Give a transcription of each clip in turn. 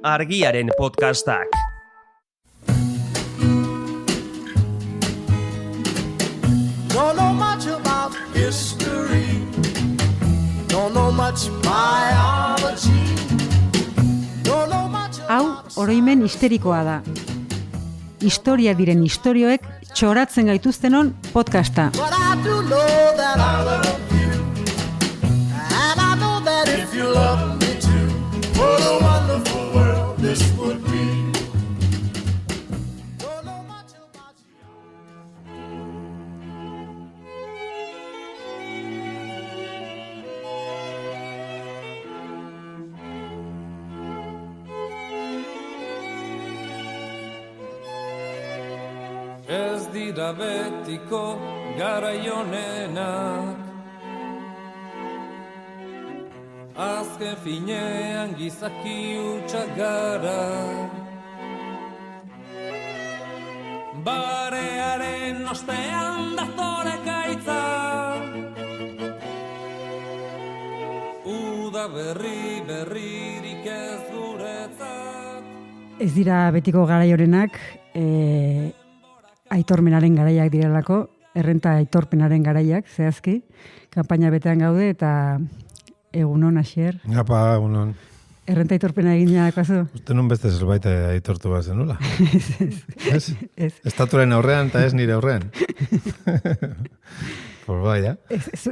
Argiaren podcastak. Don't know much about history. Don't know much biology. Don't know much Hau, oroimen histerikoa da. Historia diren istorioek txoratzen gaituztenon podcasta. But I do know that I love you. And I know that if you love me too, what a wonderful world this would be. Don't know much about you. Ez dira betiko garaionenak, azken finean gizaki hutsak gara. Barearen ostean dazore gaitza, uda berririk ez guretzat. Ez dira betiko garaiorenak, aitormenaren garaiak direlako, errenta aitorpenaren garaiak, zehazki, kanpaina betean gaude eta egunon, Asier. Apa, egunon. Errenta aitorpena egin jadakoazu? Uste nun beste zerbait aitortu bat zenula. Ez. Estatuaren aurrean eta ez nire aurrean. Por bai, ja?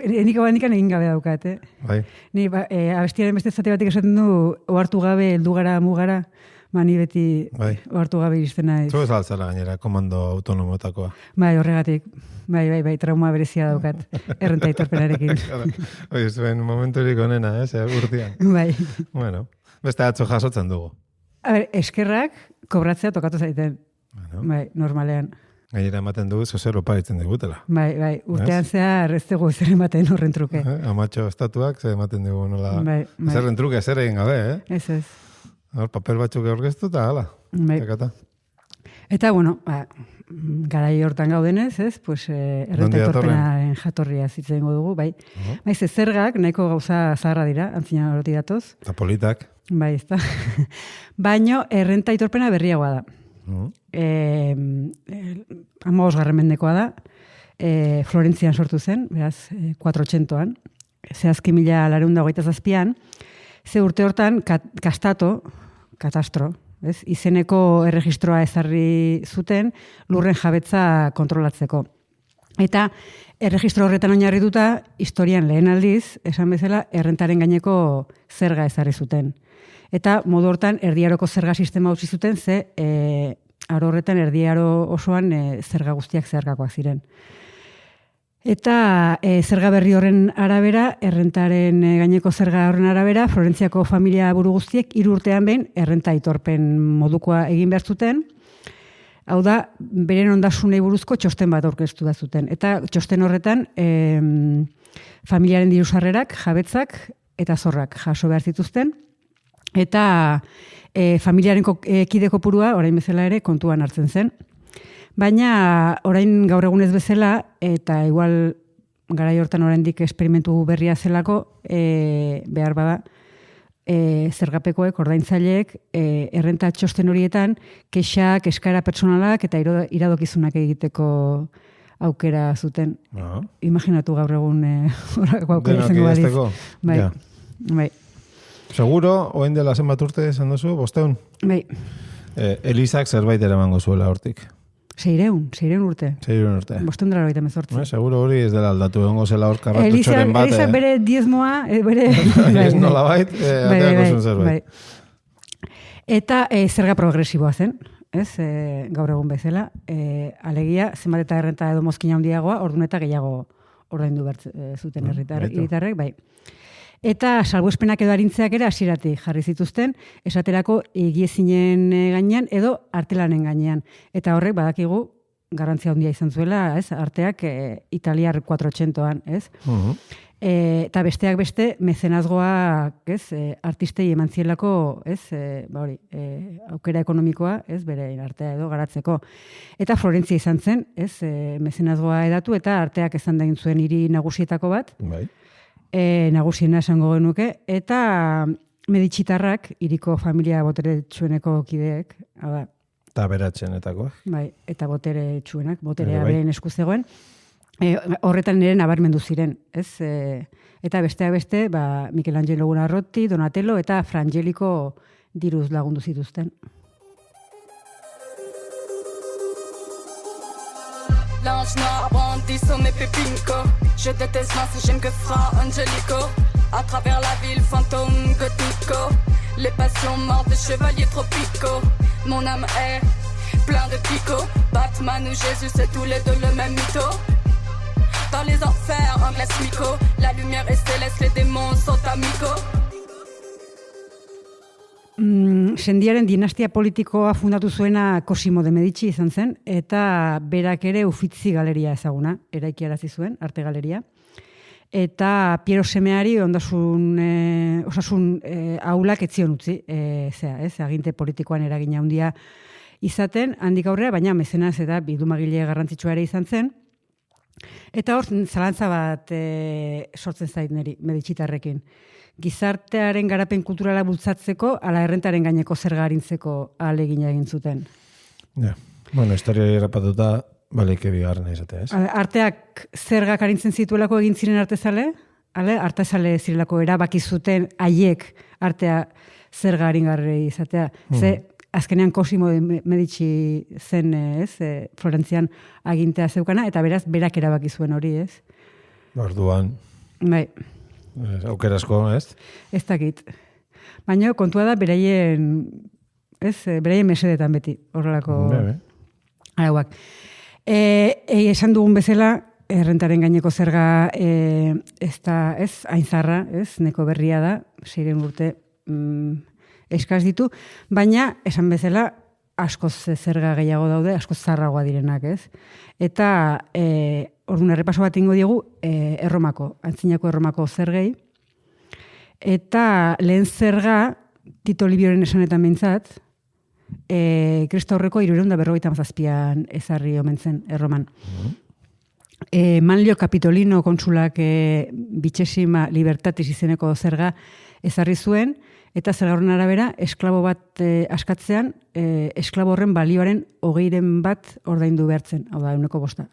Eniko bandikan egin gabe daukat, Bai. Ni abestiaren beste zate batik esaten du, ohartu gabe, heldu gara, mugara, ni beti Bai. ohartu gabe iristen naiz. Zu ez altzara gainera, komando autonomotakoa. Bai, horregatik. Bai, trauma berezia daukat, errenta aitorpenarekin. Oi, zuen momenturik onena, urtean. Bai. Bueno, beste atzo jasotzen dugu. A ber, eskerrak kobratzea tokatu zaiten. Bueno, Bai, normalean. gainera ematen dugu zozer oparitzen digutela. Bai, urtean zehar ez dugu zer ematen horren truke. Amatxo estatuak ze ematen dugu nola. Bai. Zerren truke, zer egin gabe, Ez. Hor, papel batzuk aurkeztu eta hala. Bai. Tekata. Eta, bueno, garai hortan gaudenez, ez? Pues, errenta Nondik datorren? aitorpenaren jatorria zitzen dugu, bai. Bai, ze zergak nahiko gauza zaharra dira, antzina horoti datoz. Eta politak. Bai, ez da. Baino, errenta aitorpena berriagoa da. Amagosgarren mendekoa da. Florentzian sortu zen, beraz, 400an. Zehazki 1827an. Ze urte hortan, katastro, ez? Izeneko erregistroa ezarri zuten lurren jabetza kontrolatzeko. Eta erregistro horretan oinarrituta historian lehen aldiz, esan bezala, errentaren gaineko zerga ezarri zuten. Eta modu hortan erdiaroko zerga sistema utzi zuten, ze aro horretan erdiaro osoan zerga guztiak zeharkakoak ziren. Eta zerga berri horren arabera, errentaren gaineko zerga horren arabera, Florentziako familia buru guztiek 3 urtean behin errenta aitorpen modukoa egin behar zuten. Hau da, beren ondasunei buruzko txosten bat aurkeztu da zuten. Eta txosten horretan, familiaren dirusarrerak, jabetzak eta zorrak jaso behar zituzten. Eta familiaren kide kopurua, orain bezala ere, kontuan hartzen zen. Baina orain gaur egunez bezala, eta igual garai hortan oraindik esperimentu berria zelako, behar bada, zergapekoek, ordaintzaileek, errenta txosten horietan, kexak, eskaera pertsonalak eta iradokizunak egiteko aukera zuten. Imaginatu gaur egun horako aukera izango baliz. Bai, Ja. bai. Seguro, oen dela zenbat urte esan duzu, 500? Bai, Elizak zerbait eramango zuela hortik. 600 urte. 600 urte. 598. Seguro hori ez dela aldatu, egongo zela hor karratutxoren bat. Elisa bere diezmoa, bere... Ez nola bait, ateako zuen zerbait. Eta zerga progresiboa zen, ez? Gaur egun bezala. Alegia, zenbat eta errenta edo mozkina handiagoa, ordun eta gehiago ordaindu behar zuten herritarrek, bai. Eta salbuespenak edo arintzeak ere hasieratik jarri zituzten, esaterako egiezinen gainean edo artelanen gainean. Eta horrek badakigu garrantzia handia izan zuela, ez? Arteak italiar 400an, ez? Eta besteak beste, mezenazgoak, ez, artistei eman zielako, ez, aukera ekonomikoa, ez, bere artea edo garatzeko. Eta Florentzia izan zen, ez, mezenazgoa edatu eta arteak ezan da zuen hiri nagusietako bat. Bai. Nagusiena esango genuke, eta Meditxitarrak, hiriko familia boteretsueneko kideek, Eta beratxenetako. bai, eta boteretsuenak, boterea Bai. beren esku zegoen, horretan nire nabarmendu ziren, ez? Eta besteak beste, Michelangelo Buonarroti, Donatello eta Frangelico diruz lagundu zituzten. L'ange noir brandit son épée pinko. Je déteste mince, j'aime que Fra Angelico. À travers la ville, fantôme gothico. Les passions mortes des chevaliers tropicaux. Mon âme est plein de picots. Batman ou Jésus, c'est tous les deux le même mytho. Dans les enfers, un glace mico. La lumière est céleste, les démons sont amicaux. Sendiaren dinastia politikoa fundatu zuena Cosimo de Medici izan zen, eta berak ere Uffizi galeria ezaguna, eraikiarazi zuen, arte galeria. Eta Piero semeari osasun aulak etzion utzi, aginte politikoan eragina handia izaten, handik aurrera, baina mezenaz eta bildumagile garrantzitsua ere izan zen. Eta hor, zalantza bat sortzen zait niri, Medicitarrekin. Gizartearen garapen kulturala bultzatzeko, ala errentaren gaineko zerga arintzeko ahalegina egin zuten. Ja. Bueno, historia errapatuta, baleike bigarrena izatea, ez? Arteak zergak arintzen zituelako egin ziren artezale, artezale zirelako erabaki zuten haiek artea zerga aringarri izatea. Ze, azkenean Cosimo de Medici zen, Florentzian agintea zeukana, eta beraz, berak erabaki zuen hori, ez? Orduan, Bai. Aukerasko, ez? Ez dakit. Baina kontua da beraien mesedetan beti, horrelako arauak. Esan dugun bezala, errentaren gaineko zerga ez da, aintzarra, neko berria da, 6 urte eskaz ditu, baina esan bezala askoz zerga gehiago daude, askoz zarragoa direnak, ez? Eta orduan errepaso bat ingo diegu antzinako Erromako zergei, eta lehen zerga, Tito Livioren esanetan behintzat, Kristo aurreko 357an ezarri omen zen Erroman. Manlio Capitolino kontsulak Vicesima Libertatis izeneko zerga ezarri zuen, eta zerga horren arabera, esklabo bat askatzean, esklabo horren balioaren 20 bat ordaindu behartzen, hau da, 100%.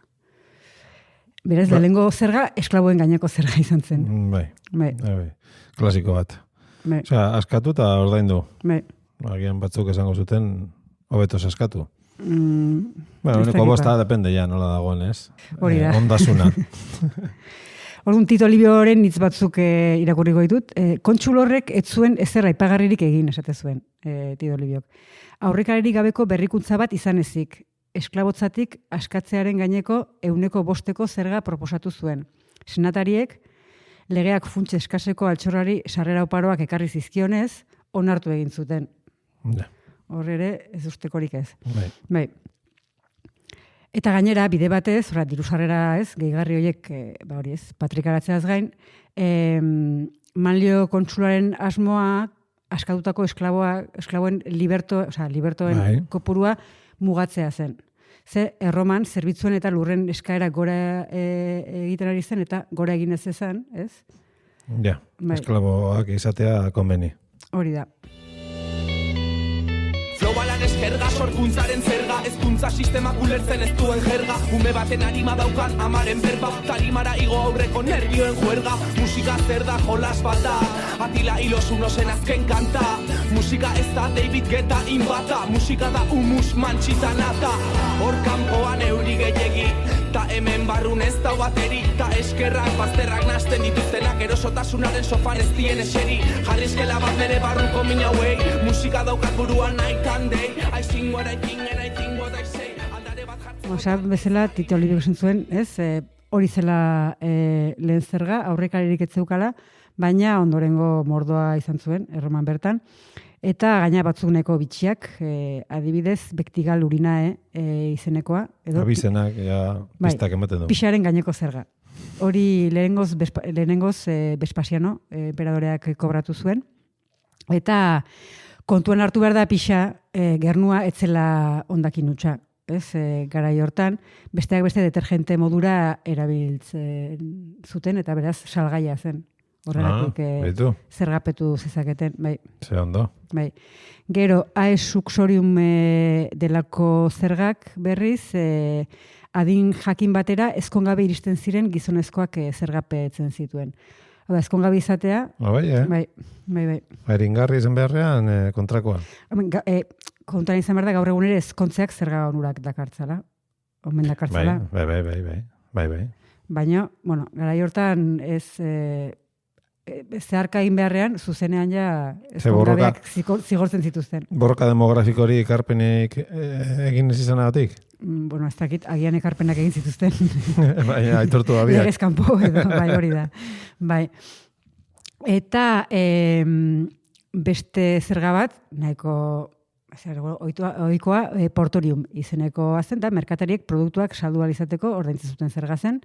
Beraz, lehengo zerga, esklaboen gaineko zerga izan zen. Bai. Klasiko bat. Bai. Osea, askatu eta ordaindu. Bai. Agian batzuk esango zuten, hobeto askatu. Bueno, 100% depende ja, nola dagoen, ez? Hori da. Ondasuna. Orduan Tito Livioren hitz batzuk irakurriko ditut. Kontsul horrek ez zuen ezer aipagarririk egin, esate zuen Tito Liviok. Aurrekaririk gabeko berrikuntza bat izan ezik. Esklabotzatik askatzearen gaineko 100% zerga proposatu zuen. Senatariek, legeak funtse eskaseko altxorrari sarrera oparoak ekarri zizkionez, onartu egin zuten. Ja. Hor ere, ez ustekorik ez. Bai. Eta gainera, bide batez, diru sarrera gehigarri horiek, patrikaratzeaz gain, Manlio kontsularen asmoa, askatutako esklaboen libertoen kopurua mugatzea zen. Ze Erroman zerbitzuen eta lurren eskaera gora egiten ari zen eta gora egin ez ezan, ez? Ja, esklaboak izatea konbeni. Hori da. Flobalan eskerga, sorkuntzaren zerga, ezkuntza sistemak ulertzen ez duen jerga, ume baten arima daukan amaren berba, tarimara igo aurreko nervioen juerga, musika zer da jolas bata, Atila Ilosunosen azken kanta, musika ez da David Guetta inbata, musika da humus mantxitanata, hor kanpoan euri gehiegi, ta hemen barrun ez da bateri, ta eskerrak bazterrak nasten dituztenak, erosotasunaren sofan ez dien eseri, jarrizkela bat bere barruko mina hauei, musika daukat buruan nahi day. I sing what I think and I think what I say. Osa, bezala, Tito Liviok zuen, ez? Hori zela lehen zerga, aurrekaririk ez zeukala, baina ondorengo mordoa izan zuen, Erroman bertan. Eta gaina batzuk nahiko bitxiak, adibidez, Bektigal urinae izenekoa. Abizenak, pistak ematen du. Pixaren gaineko zerga. Hori lehenengoz Vespasiano, emperadoriak kobratu zuen. Eta kontuan hartu behar da pixa, gernua etzela ondakin utxa. Garai hortan, besteak beste detergente modura erabiltzen zuten, eta beraz salgaia zen. Horregatik beitu. zergapetu zezaketen, bai. Ze ondo. Bai. Gero, aesuxorium delako zergak berriz, adin jakin batera ezkongabe iristen ziren gizonezkoak zergapetzen zituen. Hau da, ezkongabe izatea, bai. Eringarri izan beharrean kontrakoa. Kontuan izan behar da gaur egun ere ezkontzeak zerga onurak dakartzala. Omen dakartzala. Bai. Baina, bueno, garai hortan ez zeharka egin beharrean, zuzenean ja ezkongabeak zigortzen zituzten. Borroka demografikorik ekarpenik egin ez izanagatik? Bueno, ez dakit, agian ekarpenak egin zituzten. Baina, aitortu abiak. Legez kanpo edo, bai, hori da. Bai. Eta beste zerga bat, nahiko ohikoa portorium izenekoa zen, da merkatariek produktuak saldu ahal izateko ordaintzen zuten zerga zen.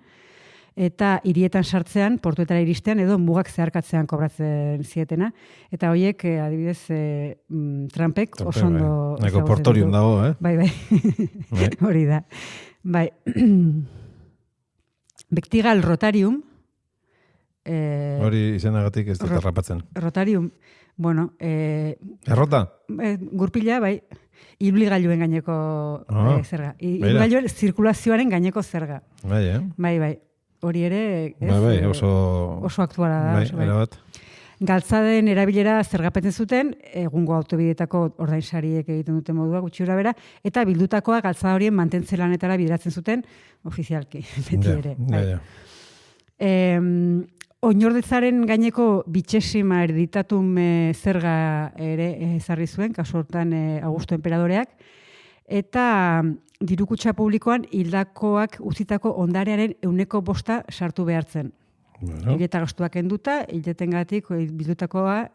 Eta hirietan sartzean, portuetara iristean, edo mugak zeharkatzean kobratzen zietena. Eta horiek, adibidez, Trumpek oso ondo... Neko portorium dago, Bai. Hori da. Bai. Bektigal Rotarium. Hori izenagatik ez dut errapatzen. Rotarium, bueno... Errota? Gurpila, bai. Ibilgailuen gaineko zerga. Ibilgailuen zirkulazioaren gaineko zerga. Bai. Hori ere oso aktuala da. Erabat. Galtzaden erabilera zergapetzen zuten, egungo autobideetako ordainsariek egiten duten modua gutxi gora bera, eta bildutakoa galtzada horien mantentze lanetara bideratzen zuten ofizialki, beti ere. Oinordetzaren gaineko bitxesima ereditatum zerga ere ezarri zuen, kasu hortan Augusto Enperadoreak, eta dirukutxa publikoan hildakoak utzitako ondarearen 100% sartu behartzen. Hileta gastuak enduta, hiletengatik bildutakoa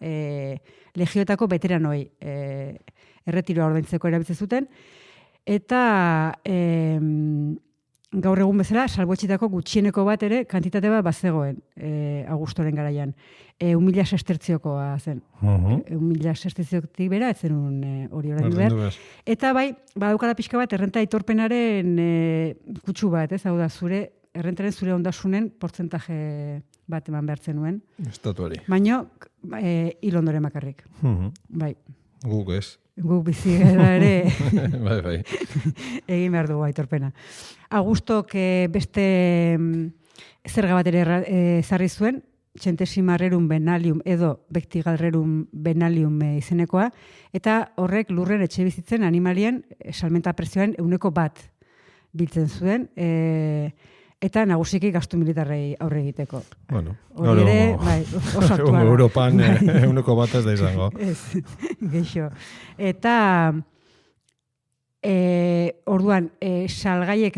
legioetako veteranoi erretiroa ordaintzeko erabiltzen zuten, eta gaur egun bezala, salbuetxitako gutxieneko bat ere, kantitate bat bazegoen Augustoren garaian. 1.000 sestertziokoa zen. 1.000 sestertziotik bera, ez zenun hori oraindu behar. Eta bai, badaukala pixka bat, errenta aitorpenaren kutsu bat, ez? Hau da, errentaren zure ondasunen portzentaje bat eman behar zenuen. Estatuari. Baina, hil ondoren makarrik. Bai. Guk ez. Guk bizi gara ere bai. Egin behar dugu aitorpena. Augustok beste zerga bat ere ezarri zuen, centesimarrerum venalium edo bektigalrerum venalium izenekoa, eta horrek lurren etxe bizitzen animalien salmenta prezioaren 1% biltzen zuen, eta nagusiki gastu militarrei aurre egiteko. Bueno, hori ere, bai, oso aktuala. Europan 1% ez da izango. Ez, geixo. Eta orduan, salgaiek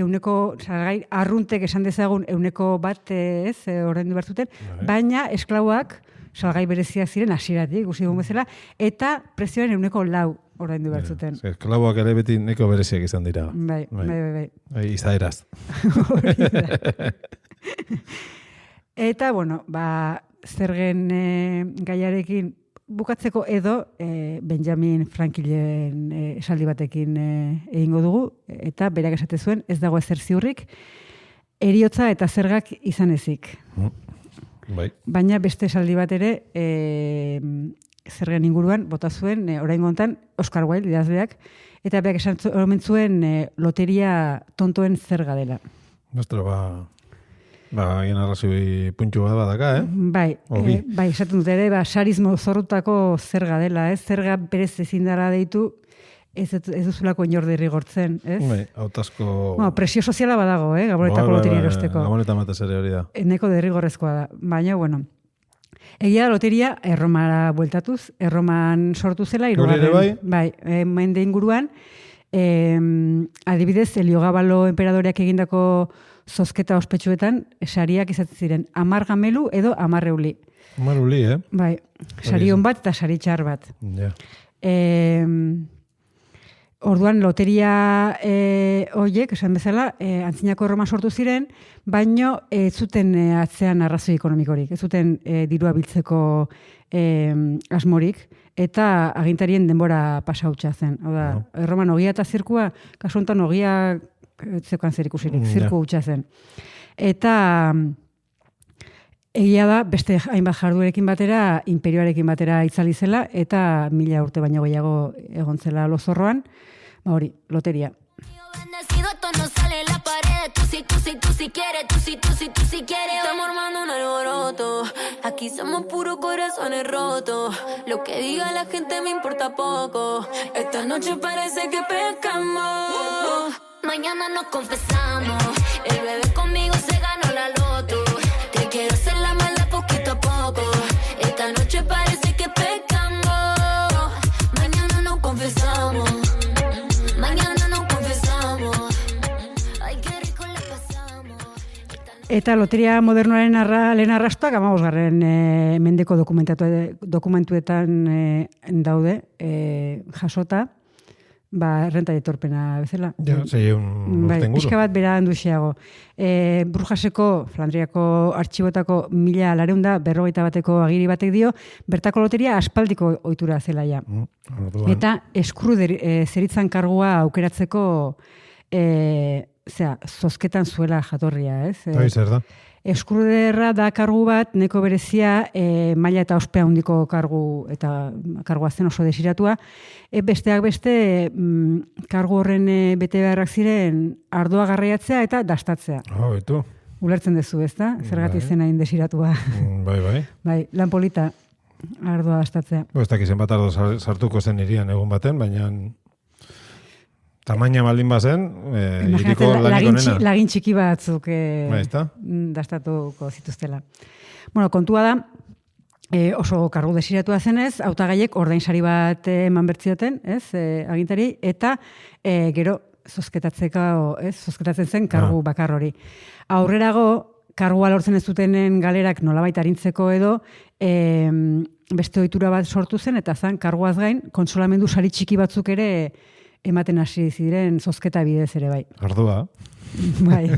salgai arruntek esan dezagun 1% ez, ordaindu behar zuten, baina esklauak salgai berezia ziren hasieratik, ikusi dugun bezala, eta prezioen 4% ordaindu behar zuten. Esklauak ere beti neko bereziak izan dira. Bai. Izaeraz. Eta, bueno, zergen gaiarekin bukatzeko edo Benjamin Franklinen esaldi batekin egingo dugu, eta berak esate zuen, ez dago ezer ziurrik, heriotza eta zergak izan ezik. Bai. Baina beste esaldi bat ere zergen inguruan bota zuen oraingo hontan Oscar Wilde idazleak, eta berak esan zuen loteria tontoen zerga dela. Egin arrazoi puntxu bat badaka, Bai, esaten dut ere, sarismo zorrutako zerga dela, zerga berez ezin dara deitu, ez duzulako inor derrigortzen, ez? Bai, hautazko... Presio soziala badago, gabonetako loteria erosteko. Gaboneta matez ere hori da. Eneko derrigorrezkoa da, baina, bueno. Egia da loteria Erromara bueltatuz, Erroman sortu zela, mende inguruan, adibidez, Heliogabalo enperadoreak egindako zozketa ospetsuetan, sariak izaten ziren 10 gamelu edo 10 euli. 10 euli, Bai, sari on bat eta sari txar bat. Ja. Orduan, loteria horiek, esan bezala, antzinako Erroma sortu ziren, baino ez zuten atzean arrazoi ekonomikorik, ez zuten dirua biltzeko asmorik, eta agintarien denbora pasautxa zen. Hau da, Erroman ogia eta zirkua, kasu honetan ogia zeukan zer ikusirik, zirku hutsa zen. Eta Egia da, beste hainbat jarduerekin batera, imperioarekin batera itzali zela, eta 1000 urte baino gehiago egon zela lozorroan, hori, loteria. Bendecido, esto no sale en la pared. Tú sí quieres, tú sí quieres. Estamos armando un alboroto. Aquí somos puros corazones rotos. Lo que diga la gente me importa poco. Esta noche parece que pescamos. Mañana nos confesamos. El bebé conmigo se ganó la loto. Te quiero hacer la mala poquito a poco. Esta noche parece que pescamos. Mañana nos confesamos. Eta loteria modernoaren lehen arrastoak 15. Mendeko dokumentuetan daude, jasota, renta etorpena bezala. Ja, un bai, pixka bat bera handuxeago. Brujaseko, Flandriako artxibotako 1451 agiri batek dio, bertako loteria aspaldiko ohitura zela ja. Eta eskru zeritzan kargua aukeratzeko zozketan zuela jatorria, ez? Zer da? Eskruderra da kargu bat, neko berezia maila eta ospea handiko kargu, eta kargua zen oso desiratua. Besteak beste, kargu horren bete beharrak ziren ardoa garraiatzea eta dastatzea. Etu. Ulertzen duzu, ez da? Zergatik zen hain desiratua. Bai. Bai, lan polita ardoa dastatzea. Ez dakizen bat ardo sartuko zen irian egun baten, baina tamaina baldin bazen, iriko lanik onena. Lagin txiki batzuk dastatuko zituztela. Bueno, kontua da, oso kargu desiratua zenez, hautagaiek ordainsari bat eman bertzioten, ez, agintari, eta gero zozketatzen zen kargu bakar hori. Aurrerago, kargua lortzen ez dutenen galerak nolabait arintzeko edo, beste ohitura bat sortu zen, eta zan, karguaz gain, konsolamendu sari txiki batzuk ere ematen hasi ziren zozketa bidez ere bai. Ardua. Bai.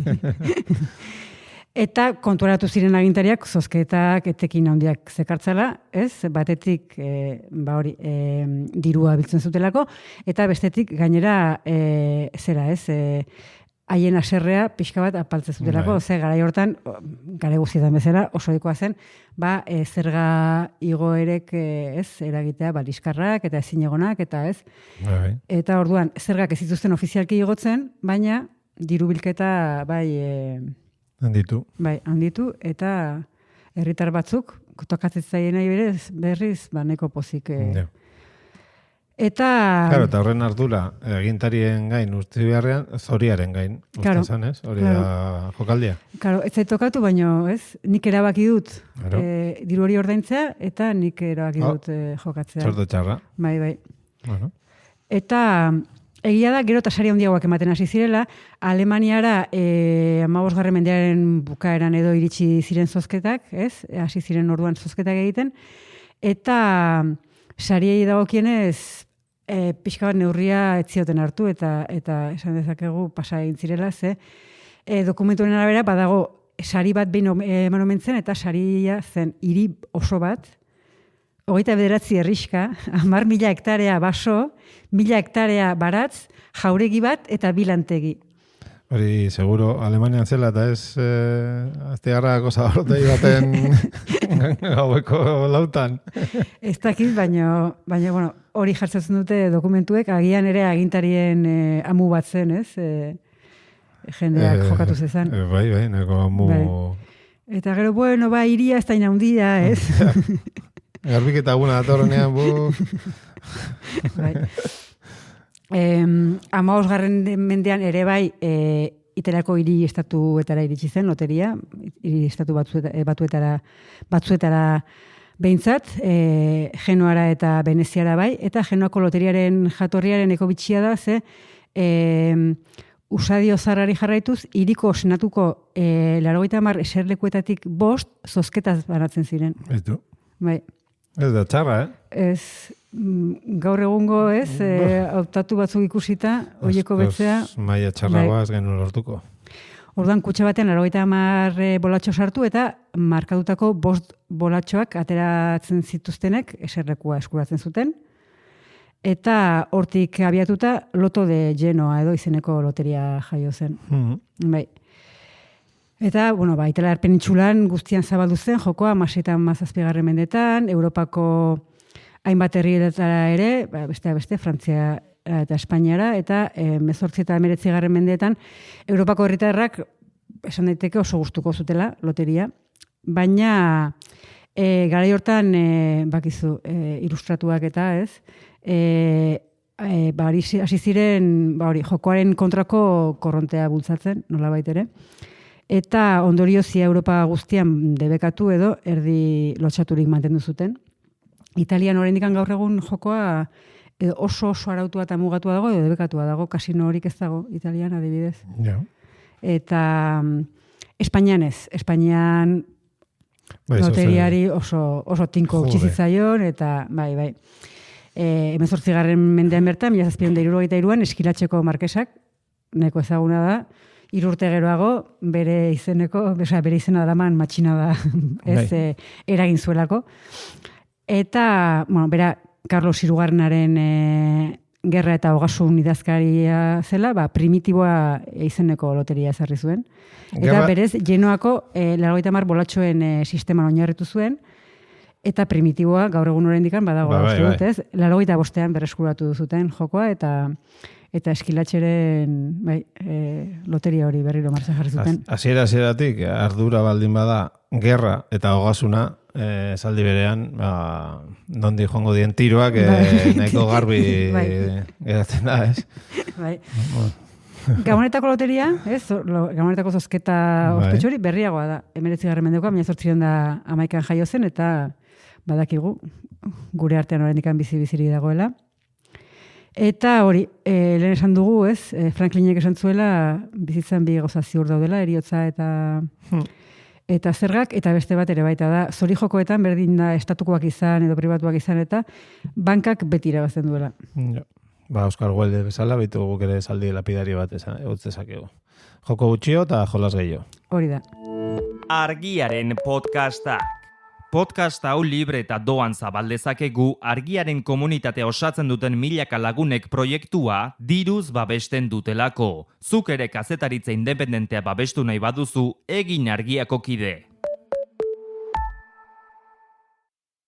Eta kontuaratu ziren agintariak zozketak etekin handiak zekartzala, ez? Batetik dirua biltzen zutelako, eta bestetik gainera haien aserrea pixka bat apaltzen zutelako, ze garai hortan, gare guztietan bezala, oso ohikoa zen, zerga igoerek eragitea, liskarrak eta ezinegonak, eta ez. Eta orduan, zergak ez dituzten ofizialki igotzen, baina diru bilketa handitu. Bai, handitu, eta herritar batzuk, tokatzen zaien nahi berriz, neko pozik. Eta horren ardura, egintarien gain uste beharrean, zoriaren gain uste zan, ez? Hori da jokaldia. Claro, ez zait tokatu, baina ez, nik erabaki dut diru hori ordaintzea, eta nik erabaki dut jokatzea. Zordo txarra. Bai. Bueno. Eta egia da, gero eta sari handiagoak ematen hasi zirela, Alemaniara 15. mendearen bukaeran edo iritsi ziren zozketak, ez? Hasi ziren orduan zozketak egiten, eta sariei dagokienez pixka bat neurria etzioten hartu eta esan dezakegu pasa egin zirela, ze dokumentuen arabera badago sari bat behin eman omen zen, eta saria zen hiri oso bat, 29 herrixka, 10.000 hektarea baso, 1.000 hektarea baratz, jauregi bat eta bilantegi. Hori, seguro, Alemanian zela, eta ez aztegarrako zabortei baten gaueko lautan. Ez dakit, baina bueno, hori jartzen dute dokumentuek, agian ere agintarien amu bat zen, ez? Jendeak jokatu zezan. Bai, neko amu... Bai. Eta gero, bueno, iria ez da inaundia, ez? Garbik eta guna datorrenean, Bai. 15. mendean ere bai iterako hiri estatuetara iritsi zen loteria, hiri estatu batzuetara behintzat, Genoara eta Veneziara bai, eta Genoako loteriaren jatorriaren ekobitxia da, ze usadio zarrari jarraituz, hiriko senatuko 90 eserlekuetatik 5 zozketaz banatzen ziren. Ez du. Bai. Ez da txarra, Ez, gaur egungo ez, hautatu batzuk ikusita, oieko betzea. Maia txarragoa ez genuen lortuko. Orduan, kutxe batean 90 bolatxo sartu eta markatutako 5 bolatxoak ateratzen zituztenek eserlekua eskuratzen zuten. Eta hortik abiatuta Loto de Genoa edo izeneko loteria jaio zen. Bai. Eta, bueno, Italiar penintsulan guztian zabaldu zen, jokoa, 16 eta 17 mendetan, Europako hainbat herrietara ere, beste, Frantzia eta Espainiara, eta 18 eta 19 mendeetan, Europako herritarrak, esan daiteke oso gustuko zutela, loteria, baina garai hortan, bakizu, ilustratuak eta ez, hasi ziren, jokoaren kontrako korrontea bultzatzen, nolabait ere, eta ondoriozia Europa guztian debekatu edo erdi lotxaturik mantendu zuten. Italian oraindik gaur egun jokoa oso arautua eta mugatua dago edo debekatua dago, kasino horik ez dago Italian adibidez. Ja. Eta Espainian ez. Espainian loteriari oso tinko utzizitzaion eta bai. 18. mendean bertan, 1763an Eskilatxeko markesak, neko ezaguna da, 3 urte geroago bere izena daraman matxina da eragin zuelako. Eta, bera, Carlos Hirugarrenaren gerra eta ogasun idazkaria zela, primitiboa izeneko loteria ezarri zuen. Eta berez, Genoako 80 bolatxoen sisteman oinarritu zuen, eta primitiboa gaur egun oraindikan badago. 85ean berreskuratu zuten jokoa, eta Eskilatxeren loteria hori berriro martxan jarri zuten. Hasieratik ardura baldin bada gerra eta ogasuna, zaldi berean, nondi joango dien tiroak, nahiko garbi geratzen da, ez? Bai. Gabonetako loteria, Gabonetako zozketa ospetxori berriagoa da. 19. mendekoa, 1811an jaio zen, eta badakigu, gure artean oraindikan bizi-bizirik dagoela. Eta hori, lehen esan dugu, ez? Franklinek esan zuela, bizitzan bi gauza ziur daudela, heriotza eta zergak, eta beste bat ere baita da, zori jokoetan berdin da estatukoak izan edo pribatuak izan, eta bankak beti irabazten duela. Ja. Oscar Wilde bezala, baitu guk ere zaldi lapidari bat utzezakegu. Joko gutxio eta jolas gehiago. Hori da. Argiaren podcastak. Podcast hau libre eta doan zabaldezakegu Argiaren komunitatea osatzen duten milaka lagunek proiektua diruz babesten dutelako. Zuk ere kazetaritza independentea babestu nahi baduzu, egin Argiako kide.